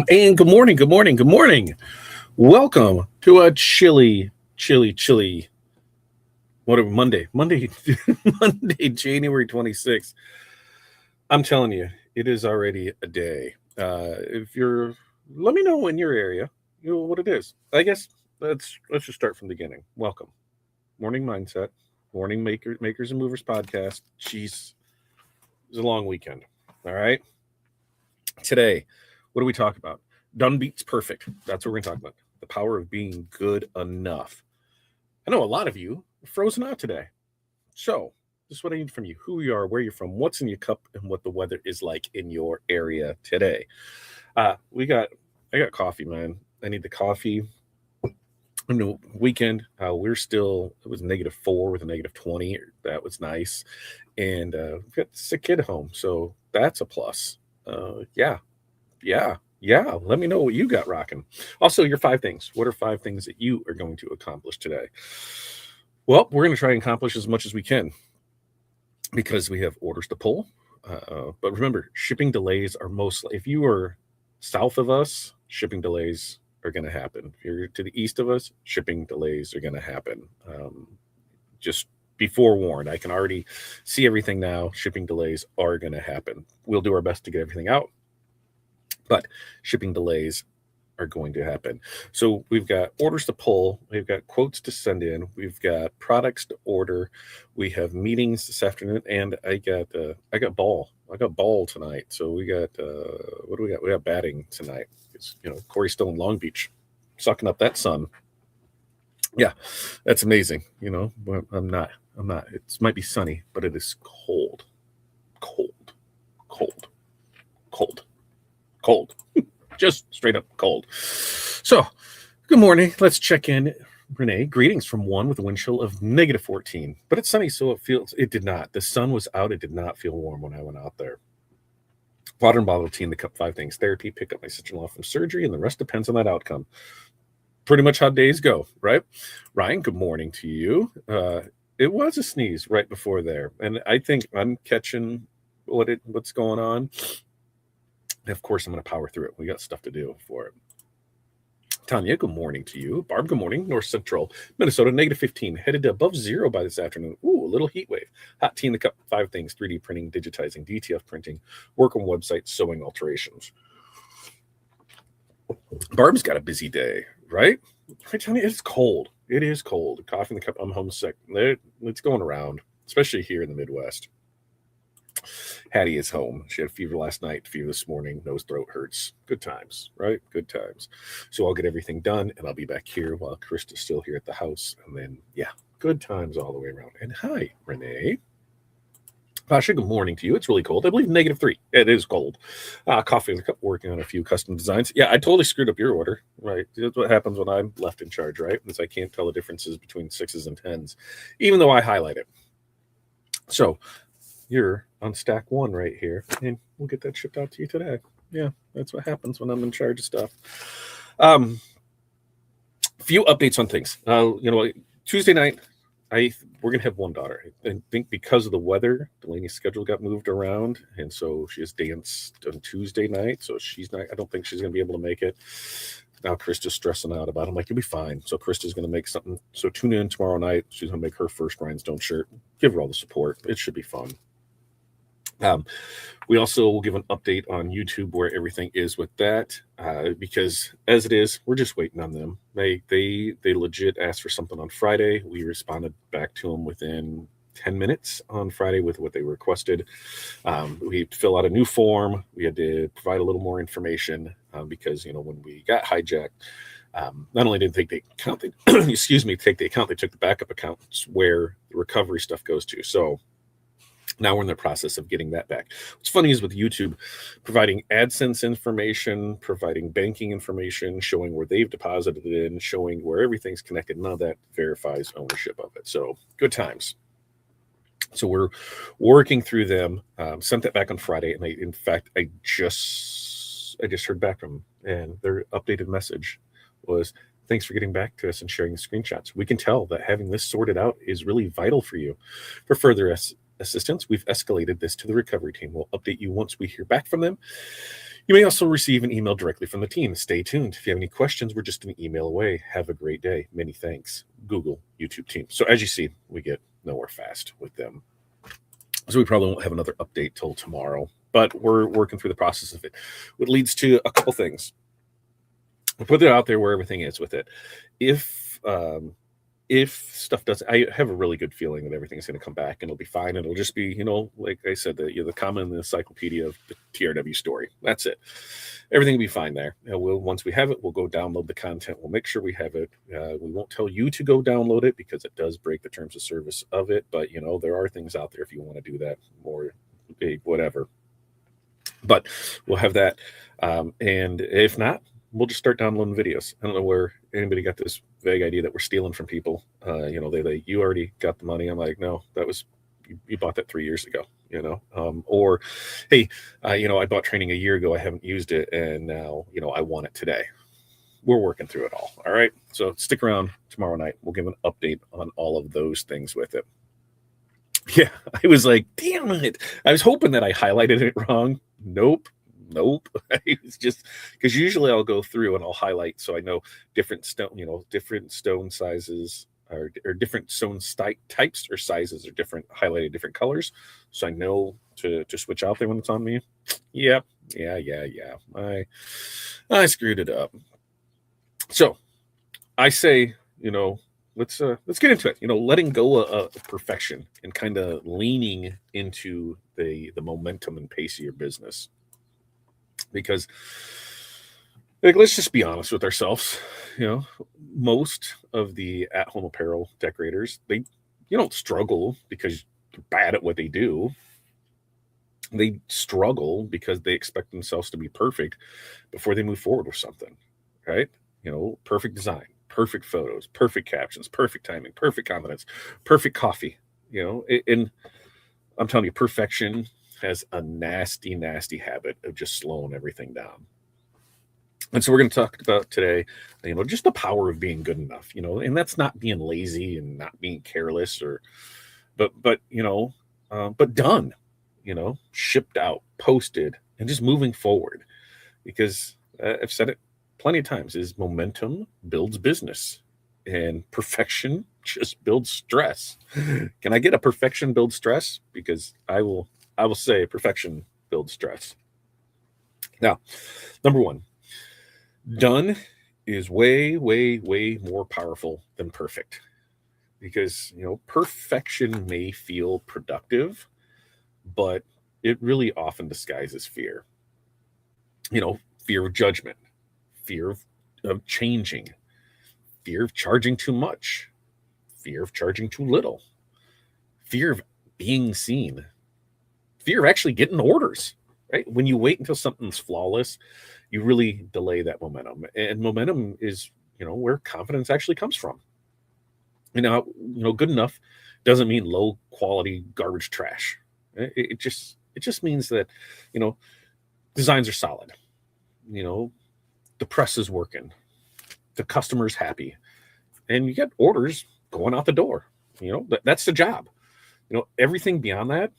And good morning, good morning, good morning. Welcome to a chilly, whatever, Monday, Monday, January 26th. I'm telling you, it is already a day. Let me know in your area, what it is. I guess let's just start from the beginning. Welcome, Morning Mindset, Makers and Movers podcast. Jeez, it was a long weekend. All right, today, what do we talk about? Done beats perfect. That's what we're going to talk about. The power of being good enough. I know a lot of you are frozen out today. So, this is what I need from you: who you are, where you're from, what's in your cup, and what the weather is like in your area today. I got coffee, man. I need the coffee. In the weekend, it was -4 with a -20. That was nice. And we've got a sick kid at home. So, that's a plus. Yeah. Let me know what you got rocking. Also, your 5 things. What are 5 things that you are going to accomplish today? Well, we're going to try and accomplish as much as we can because we have orders to pull. But remember, shipping delays are mostly, if you are south of us, shipping delays are going to happen. If you're to the east of us, shipping delays are going to happen. Just be forewarned. I can already see everything now. Shipping delays are going to happen. We'll do our best to get everything out, but shipping delays are going to happen. So we've got orders to pull, we've got quotes to send in, we've got products to order, we have meetings this afternoon, and I got ball tonight. So we got what do we got? We got batting tonight. It's Corey's still in Long Beach, sucking up that sun. Yeah, that's amazing. But I'm not. It might be sunny, but it is cold. Just straight up cold. So, good morning. Let's check in. Renee, greetings from one with a wind chill of -14. But it's sunny, so it did not. The sun was out. It did not feel warm when I went out there. Water and bottle tea in the cup, 5 things. Therapy, pick up my sister-in-law from surgery, and the rest depends on that outcome. Pretty much how days go, right? Ryan, good morning to you. It was a sneeze right before there, and I think I'm catching what's going on. Of course, I'm going to power through it. We got stuff to do for it. Tanya, good morning to you. Barb, good morning. North Central, Minnesota, -15. Headed to above 0 by this afternoon. Ooh, a little heat wave. Hot tea in the cup, 5 things. 3D printing, digitizing, DTF printing, work on websites, sewing alterations. Barb's got a busy day, right? I tell you, it's cold. It is cold. Coffee in the cup, I'm homesick. It's going around, especially here in the Midwest. Hattie is home. She had a fever last night, fever this morning, nose, throat hurts. Good times, right? Good times. So I'll get everything done, and I'll be back here while Krista's still here at the house. And then, yeah, good times all the way around. And hi, Renee. Pasha, good morning to you. It's really cold. I believe -3. It is cold. Coffee in the cup, working on a few custom designs. Yeah, I totally screwed up your order, right? That's what happens when I'm left in charge, right? Because I can't tell the differences between 6s and 10s, even though I highlight it. So you're on stack 1 right here, and we'll get that shipped out to you today. Yeah, that's what happens when I'm in charge of stuff. Few updates on things. Tuesday night, we're gonna have one daughter. I think because of the weather, Delaney's schedule got moved around, and so she has danced on Tuesday night. So she's not. I don't think she's gonna be able to make it. Now Krista's stressing out about it. I'm like, you'll be fine. So Krista's gonna make something. So tune in tomorrow night. She's gonna make her first rhinestone shirt. Give her all the support. It should be fun. We also will give an update on YouTube where everything is with that, because as it is, we're just waiting on them. They legit asked for something on Friday. We responded back to them within 10 minutes on Friday with what they requested. We had to fill out a new form. We had to provide a little more information because when we got hijacked, not only didn't they take the account, take the account, they took the backup accounts where the recovery stuff goes to. So now we're in the process of getting that back. What's funny is with YouTube providing AdSense information, providing banking information, showing where they've deposited it in, showing where everything's connected, none of that verifies ownership of it. So good times. So we're working through them. Sent that back on Friday, and I just heard back from them, and their updated message was, thanks for getting back to us and sharing the screenshots. We can tell that having this sorted out is really vital for you. For further assistance, we've escalated this to the recovery team. We'll update you once we hear back from them. You may also receive an email directly from the team. Stay tuned. If you have any questions, we're just an email away. Have a great day. Many thanks. Google, YouTube team. So as you see, we get nowhere fast with them. So we probably won't have another update till tomorrow, but we're working through the process of it. What leads to a couple things. We'll put it out there where everything is with it. If stuff does, I have a really good feeling that everything's going to come back and it'll be fine. And it'll just be, like I said, the common encyclopedia of the TRW story. That's it. Everything will be fine there. Once we have it, we'll go download the content. We'll make sure we have it. We won't tell you to go download it because it does break the terms of service of it. But, there are things out there if you want to do that or whatever. But we'll have that. And if not, we'll just start downloading videos. I don't know where anybody got this vague idea that we're stealing from people. You already got the money. I'm like, no, that was, you bought that 3 years ago, or, hey, I bought training a year ago. I haven't used it. And now, I want it today. We're working through it all. All right. So stick around tomorrow night. We'll give an update on all of those things with it. Yeah. I was like, damn it. I was hoping that I highlighted it wrong. Nope. It's just because usually I'll go through and I'll highlight so I know different stone sizes or different stone types or sizes are different, highlighted different colors, so I know to switch out there when it's on me. Yep. Yeah. I screwed it up. So I say, let's get into it. Letting go of perfection and kind of leaning into the momentum and pace of your business. Because let's just be honest with ourselves, most of the at-home apparel decorators, they don't struggle because they're bad at what they do. They struggle because they expect themselves to be perfect before they move forward with something, right? Perfect design, perfect photos, perfect captions, perfect timing, perfect confidence, perfect coffee, and I'm telling you, perfection has a nasty, nasty habit of just slowing everything down. And so we're going to talk about today, just the power of being good enough, and that's not being lazy and not being careless but done, shipped out, posted, and just moving forward. Because I've said it plenty of times, is momentum builds business and perfection just builds stress. Can I get a perfection builds stress? Because I will say perfection builds stress. Now, number one, done is way, way, way more powerful than perfect. Because, perfection may feel productive, but it really often disguises fear. Fear of judgment, fear of changing, fear of charging too much, fear of charging too little, fear of being seen, fear of actually getting orders, right? When you wait until something's flawless, you really delay that momentum. And momentum is, where confidence actually comes from. Good enough doesn't mean low quality garbage trash. It just means that, designs are solid. The press is working, the customer's happy, and you get orders going out the door. That's the job. Everything beyond that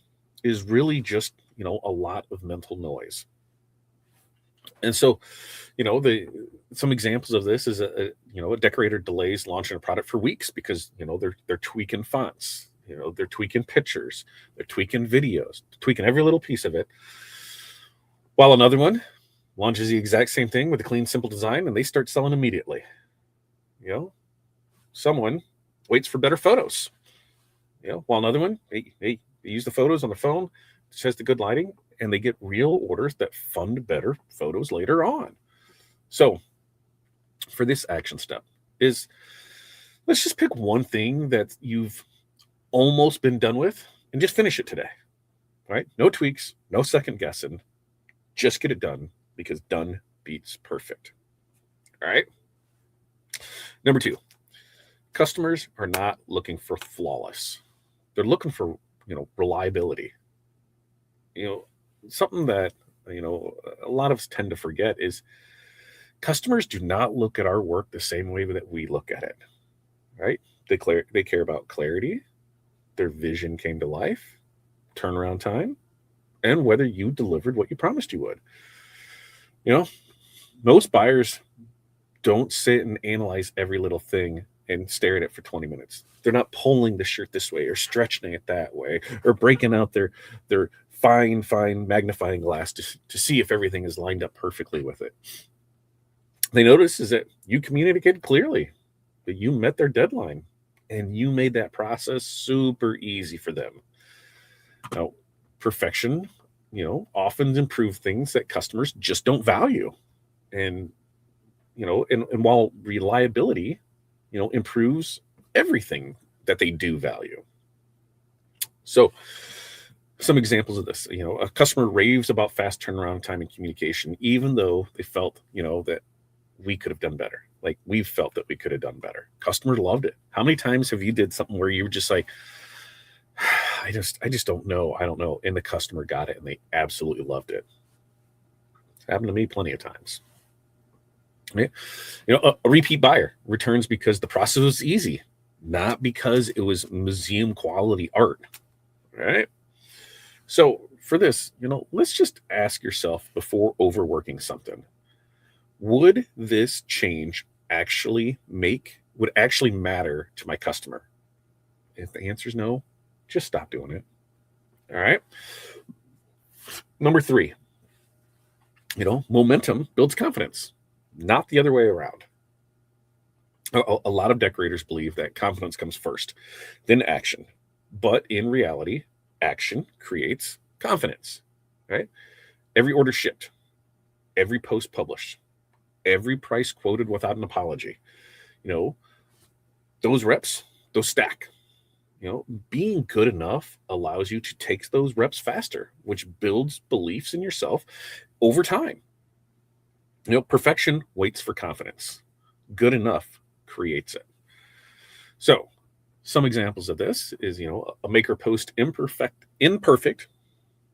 is really just, a lot of mental noise. And so, some examples of this is a decorator delays launching a product for weeks because, they're tweaking fonts, they're tweaking pictures, they're tweaking videos, tweaking every little piece of it. While another one launches the exact same thing with a clean, simple design, and they start selling immediately. Someone waits for better photos. While another one, they use the photos on the phone, which has the good lighting, and they get real orders that fund better photos later on. So for this action step is, let's just pick one thing that you've almost been done with and just finish it today, right? No tweaks, no second guessing, just get it done, because done beats perfect. All right. Number two, customers are not looking for flawless. They're looking for, reliability. Something that, a lot of us tend to forget is customers do not look at our work the same way that we look at it, right? They care about clarity, their vision came to life, turnaround time, and whether you delivered what you promised you would. You know, most buyers don't sit and analyze every little thing and stare at it for 20 minutes. They're not pulling the shirt this way or stretching it that way or breaking out their fine magnifying glass to see if everything is lined up perfectly with it. They notice is that you communicated clearly, that you met their deadline, and you made that process super easy for them. Now, perfection, often improve things that customers just don't value. And and while reliability, improves everything that they do value. So, some examples of this, a customer raves about fast turnaround time and communication, even though they felt, that we could have done better. Like we felt that we could have done better. Customer loved it. How many times have you did something where you were just like, I just don't know. I don't know. And the customer got it and they absolutely loved it. It's happened to me plenty of times. Yeah. A repeat buyer returns because the process was easy, not because it was museum quality art. Right. So for this, let's just ask yourself before overworking something, would this change would actually matter to my customer? If the answer is no, just stop doing it. All right. Number 3, momentum builds confidence, not the other way around. A lot of decorators believe that confidence comes first, then action. But in reality, action creates confidence, right? Every order shipped, every post published, every price quoted without an apology, those reps, those stack. Being good enough allows you to take those reps faster, which builds beliefs in yourself over time. Perfection waits for confidence. Good enough creates it. So, some examples of this is, a maker post imperfect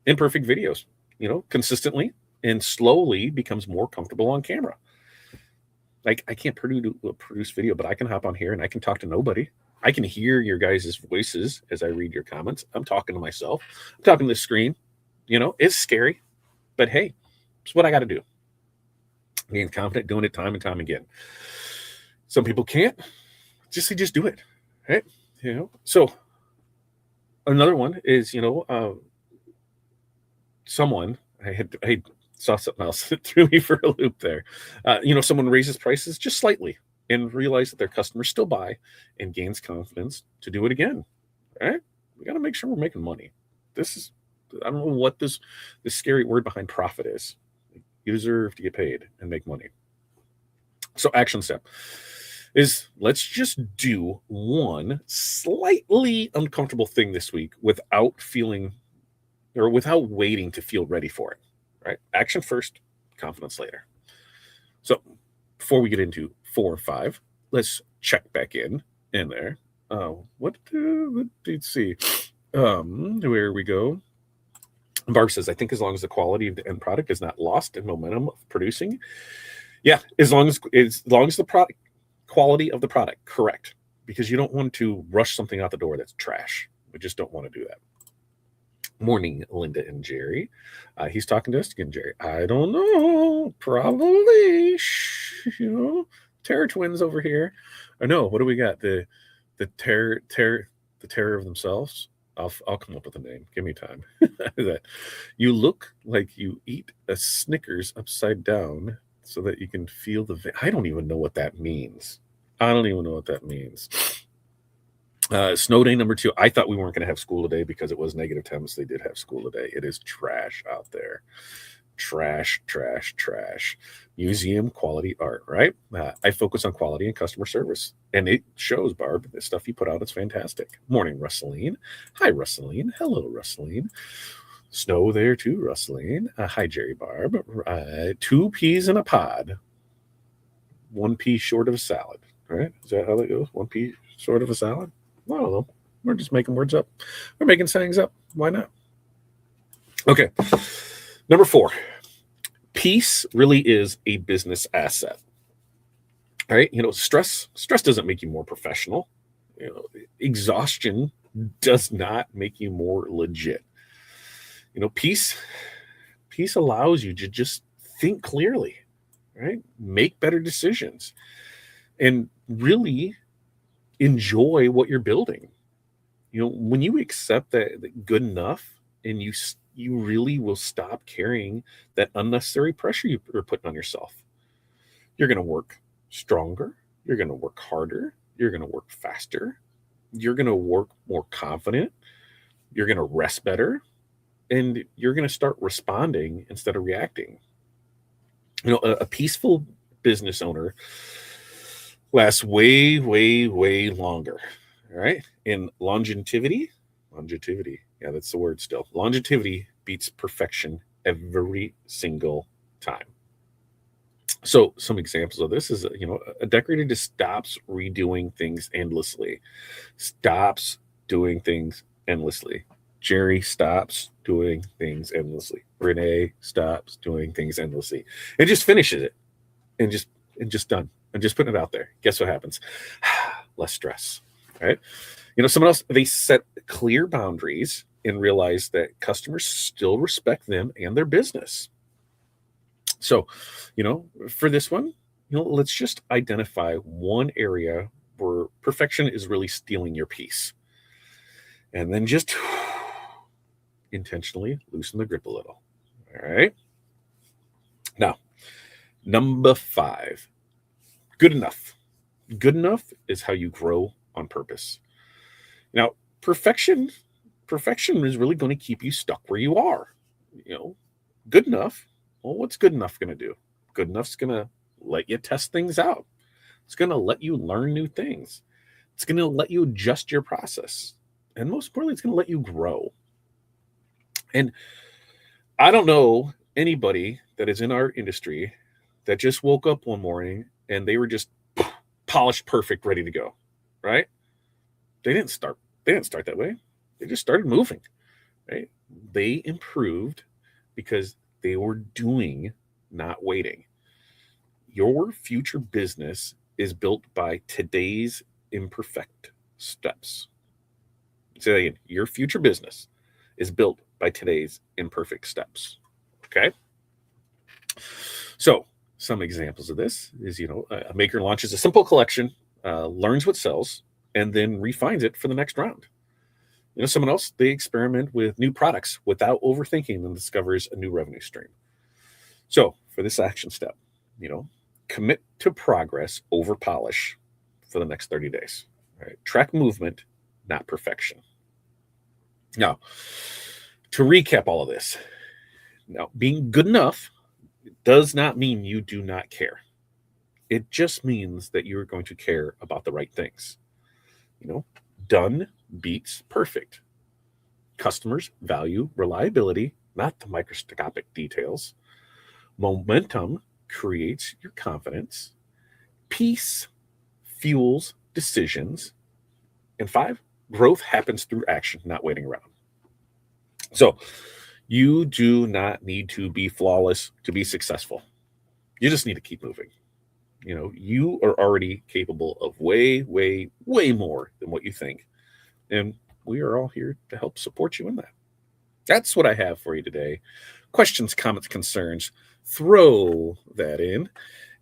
videos, consistently and slowly becomes more comfortable on camera. Like I can't produce video, but I can hop on here and I can talk to nobody. I can hear your guys' voices as I read your comments. I'm talking to myself. I'm talking to the screen. It's scary, but hey, it's what I got to do. Being confident, doing it time and time again. Some people can't. Just do it, right? So another one is, someone I saw something else that threw me for a loop there. Someone raises prices just slightly and realize that their customers still buy and gains confidence to do it again. Right? We got to make sure we're making money. I don't know what this scary word behind profit is. You deserve to get paid and make money. So action step is let's just do one slightly uncomfortable thing this week without waiting to feel ready for it. Right? Action first, confidence later. So before we get into 4 or 5, let's check back in there. Let's see. Where we go. Barb says, I think as long as the quality of the end product is not lost in momentum of producing. Yeah, as long as the product quality of the product, correct. Because you don't want to rush something out the door that's trash. We just don't want to do that. Morning, Linda and Jerry. He's talking to us again, Jerry. I don't know. Probably, Terror Twins over here. Or no, what do we got? The terror of themselves. I'll come up with a name. Give me time. That you look like you eat a Snickers upside down so that you can feel I don't even know what that means. Snow day number 2. I thought we weren't going to have school today because it was negative temps. They did have school today. It is trash out there. Trash. Museum quality art, right? I focus on quality and customer service. And it shows, Barb. The stuff you put out is fantastic. Morning, Russeline. Hi, Russeline. Hello, Russeline. Snow there too, Russeline. Hi, Jerry Barb. 2 peas in a pod. 1 pea short of a salad. Right? Is that how that goes? 1 pea short of a salad? I don't know. We're just making words up. We're making sayings up. Why not? Okay. Number 4. Peace really is a business asset. All right. Stress doesn't make you more professional. Exhaustion does not make you more legit. Peace allows you to just think clearly, right? Make better decisions and really enjoy what you're building. When you accept that good enough, and you really will stop carrying that unnecessary pressure you are putting on yourself. You're going to work stronger. You're going to work harder. You're going to work faster. You're going to work more confident. You're going to rest better. And you're going to start responding instead of reacting. A peaceful business owner lasts way, way, way longer. All right. And longevity, yeah, that's the word still. Longevity beats perfection every single time. So some examples of this is, a decorator just stops redoing things endlessly, stops doing things endlessly. Jerry stops doing things endlessly. Renee stops doing things endlessly and just finishes it and just done and just putting it out there. Guess what happens? Less stress, right? Someone else, they set clear boundaries and realize that customers still respect them and their business. So, for this one, let's just identify one area where perfection is really stealing your peace. And then just intentionally loosen the grip a little. All right. Now, number 5, good enough. Good enough is how you grow on purpose. Now, perfection is really going to keep you stuck where you are. Good enough. Well, what's good enough going to do? Good enough's going to let you test things out. It's going to let you learn new things. It's going to let you adjust your process. And most importantly, it's going to let you grow. And I don't know anybody that is in our industry that just woke up one morning and they were just polished, perfect, ready to go, right? They didn't start that way. They just started moving, right? They improved because they were doing, not waiting. Your future business is built by today's imperfect steps. Say that again. Your future business is built by today's imperfect steps. Okay? So, some examples of this is, a maker launches a simple collection, learns what sells, and then refines it for the next round. Someone else, they experiment with new products without overthinking and discovers a new revenue stream. So for this action step, commit to progress over polish for the next 30 days. All right? Track movement, not perfection. Now, to recap all of this, being good enough does not mean you do not care. It just means that you're going to care about the right things. Done beats perfect. Customers value reliability, not the microscopic details. Momentum creates your confidence. Peace fuels decisions. And 5, growth happens through action, not waiting around. So you do not need to be flawless to be successful. You just need to keep moving. You are already capable of way, way, way more than what you think. And we are all here to help support you in that. That's what I have for you today. Questions, comments, concerns, throw that in.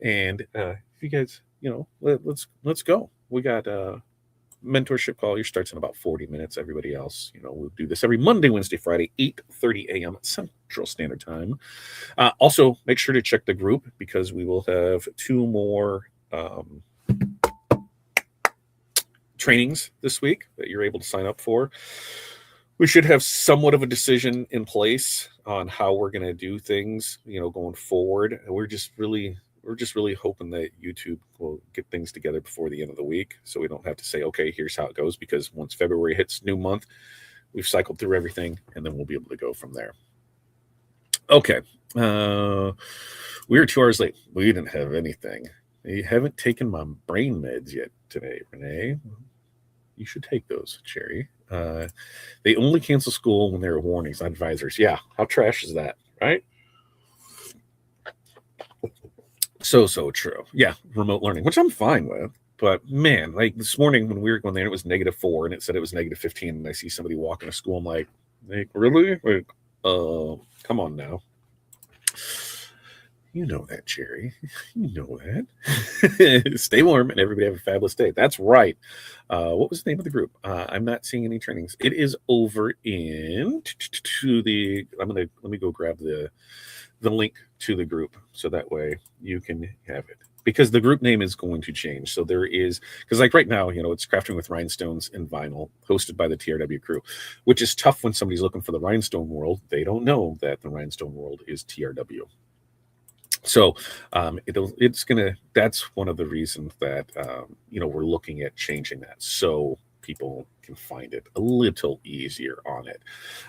And if you guys, let's go. We got a mentorship call. Your starts in about 40 minutes. Everybody else, we'll do this every Monday, Wednesday, Friday, 8:30 a.m. Central Standard Time. Also, make sure to check the group because we will have 2 more trainings this week that you're able to sign up for. We should have somewhat of a decision in place on how we're going to do things, going forward. And we're just really hoping that YouTube will get things together before the end of the week, so we don't have to say, okay, here's how it goes, because once February hits new month, we've cycled through everything, and then we'll be able to go from there. Okay. We were 2 hours late. We didn't have anything. You haven't taken my brain meds yet today, Renee. You should take those, Cherry. They only cancel school when there are warnings, not advisors. Yeah, how trash is that, right? So true. Yeah, remote learning, which I'm fine with. But man, like this morning when we were going there, it was -4 and it said it was -15. And I see somebody walking to school. I'm like really? Like, come on now. You know that, Jerry. You know that. Stay warm and everybody have a fabulous day. That's right. What was the name of the group? I'm not seeing any trainings. It is over in to the. Let me go grab the link to the group so that way you can have it because the group name is going to change. So there is because like right now, it's crafting with rhinestones and vinyl, hosted by the TRW crew, which is tough when somebody's looking for the rhinestone world. They don't know that the rhinestone world is TRW. So that's one of the reasons that we're looking at changing that so people can find it a little easier on it.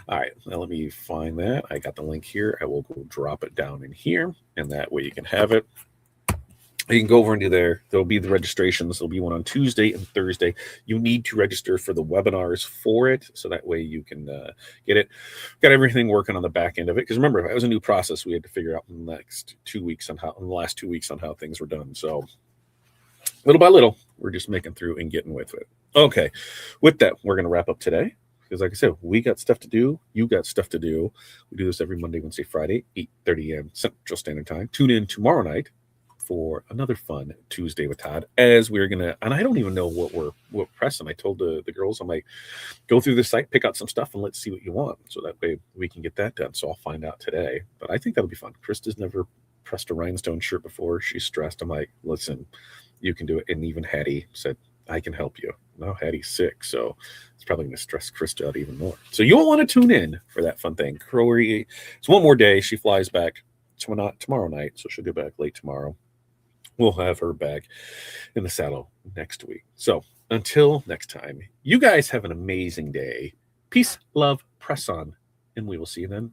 All right, now let me find that. I got the link here. I will go drop it down in here, and that way you can have it. You can go over into there. There'll be the registrations. There'll be one on Tuesday and Thursday. You need to register for the webinars for it, so that way you can get it. Got everything working on the back end of it. Because remember, it was a new process. We had to figure out in the last 2 weeks on how things were done. So little by little, we're just making through and getting with it. Okay, with that, we're going to wrap up today. Because like I said, we got stuff to do. You got stuff to do. We do this every Monday, Wednesday, Friday, 8:30 a.m. Central Standard Time. Tune in tomorrow night for another fun Tuesday with Todd, as we're gonna, and I don't even know what we're pressing. I told the girls, I'm like, go through the site, pick out some stuff, and let's see what you want, so that way we can get that done. So I'll find out today, but I think that'll be fun. Krista's never pressed a rhinestone shirt before. She's stressed. I'm like, listen, you can do it. And even Hattie said, I can help you. Now Hattie's sick, so it's probably going to stress Krista out even more. So you'll want to tune in for that fun thing. Crowley, it's one more day. She flies back tomorrow night, so she'll get back late tomorrow. We'll have her back in the saddle next week. So until next time, you guys have an amazing day. Peace, love, press on, and we will see you then.